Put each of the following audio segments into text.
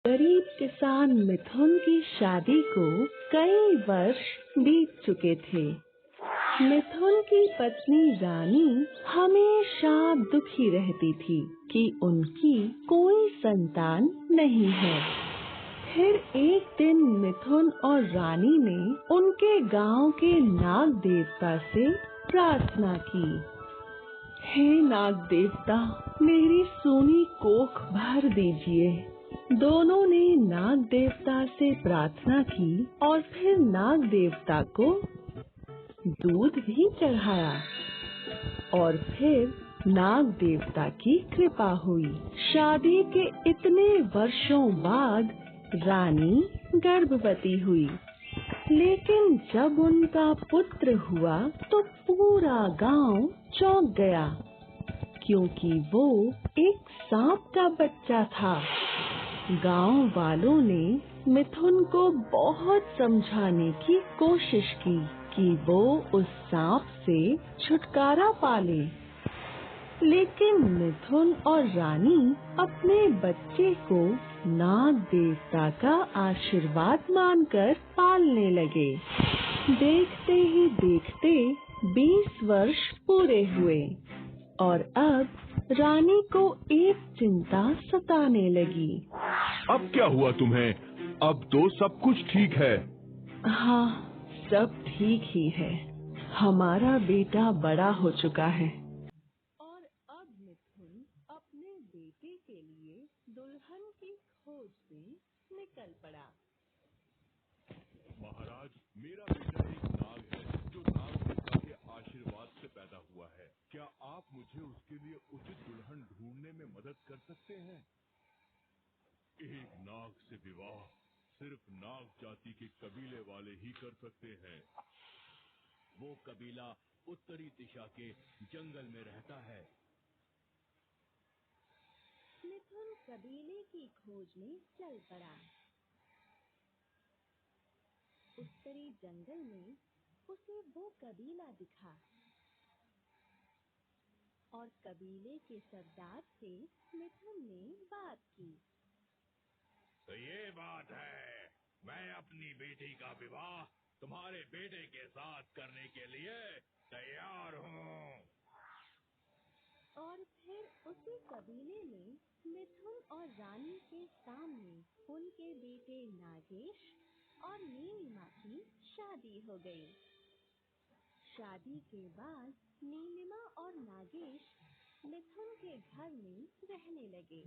गरीब किसान मिथुन की शादी को कई वर्ष बीत चुके थे। मिथुन की पत्नी रानी हमेशा दुखी रहती थी कि उनकी कोई संतान नहीं है। फिर एक दिन मिथुन और रानी ने उनके गांव के नाग देवता से प्रार्थना की। हे नाग देवता, मेरी सूनी कोख भर दीजिए। दोनों ने नाग देवता से प्रार्थना की और फिर नाग देवता को दूध भी चढ़ाया और फिर नाग देवता की कृपा हुई। शादी के इतने वर्षों बाद रानी गर्भवती हुई, लेकिन जब उनका पुत्र हुआ तो पूरा गांव चौंक गया, क्योंकि वो एक सांप का बच्चा था। गांव वालों ने मिथुन को बहुत समझाने की कोशिश की कि वो उस सांप से छुटकारा पाले, लेकिन मिथुन और रानी अपने बच्चे को नाग देवता का आशीर्वाद मानकर पालने लगे। देखते ही देखते 20 वर्ष पूरे हुए और अब रानी को एक चिंता सताने लगी। अब क्या हुआ तुम्हें? अब तो सब कुछ ठीक है। हाँ, सब ठीक ही है। हमारा बेटा बड़ा हो चुका है और अब मिथुन अपने बेटे के लिए दुल्हन की खोज में निकल पड़ा। महाराज, मेरा बेटा एक नाग है जो नाग देवता के आशीर्वाद से पैदा हुआ है। क्या आप मुझे उसके लिए उचित दुल्हन ढूंढने में मदद कर सकते हैं? एक नाग से विवाह सिर्फ नाग जाति के कबीले वाले ही कर सकते हैं। वो कबीला उत्तरी दिशा के जंगल में रहता है। मिथुन कबीले की खोज में चल पड़ा। उत्तरी जंगल में उसे वो कबीला दिखा और कबीले के सरदार से मिथुन ने बात की। तो ये बात है, मैं अपनी बेटी का विवाह तुम्हारे बेटे के साथ करने के लिए तैयार हूँ। और फिर उसी कबीले में मिथुन और रानी के सामने उनके बेटे नागेश और नीलिमा की शादी हो गई। शादी के बाद नीलिमा और नागेश मिथुन के घर में रहने लगे।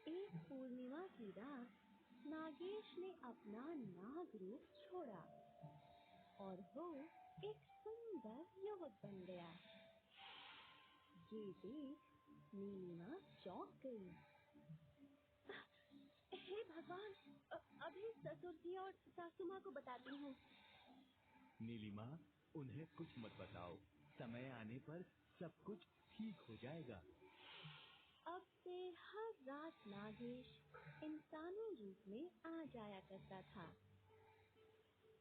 एक पूर्णिमा की रात नागेश ने अपना नाग रूप छोड़ा और वो एक सुंदर युवक बन गया। ये देख नीलिमा चौंक गई। हे भगवान, अभी ससुर जी और सासू माँ को बताती हूँ। नीलिमा, उन्हें कुछ मत बताओ, समय आने पर सब कुछ ठीक हो जाएगा। अब से हर रात नागेश इंसानी रूप में आ जाया करता था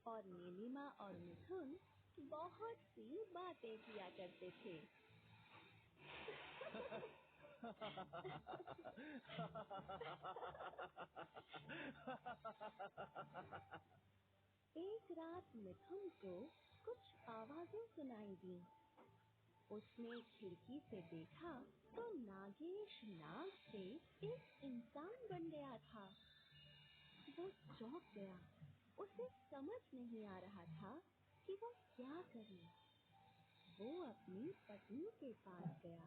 और नीलिमा और मिथुन बहुत सी बातें किया करते थे। एक रात मिथुन को कुछ आवाजें सुनाई दी। उसने खिड़की से देखा तो नागेश नाग से एक इंसान बन गया था। वो चौंक गया। उसे समझ नहीं आ रहा था कि वो क्या करे। वो अपनी पत्नी के पास गया।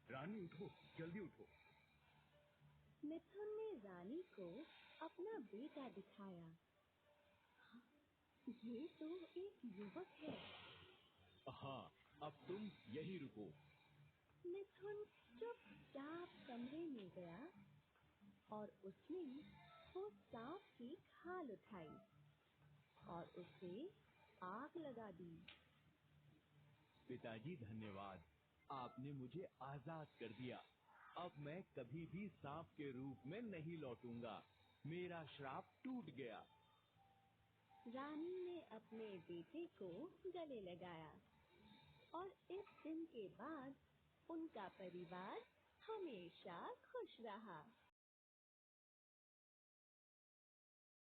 रानी उठो, जल्दी उठो। मिथुन ने रानी को अपना बेटा दिखाया। ये तो एक युवक है। हाँ, अब तुम यही रुको। मिथुन चुपचाप कमरे में गया और उसने वो सांप की खाल उठाई और उसे आग लगा दी। पिताजी धन्यवाद, आपने मुझे आजाद कर दिया। अब मैं कभी भी सांप के रूप में नहीं लौटूंगा। मेरा श्राप टूट गया। रानी ने अपने बेटे को गले लगाया और इस दिन के बाद उनका परिवार हमेशा खुश रहा।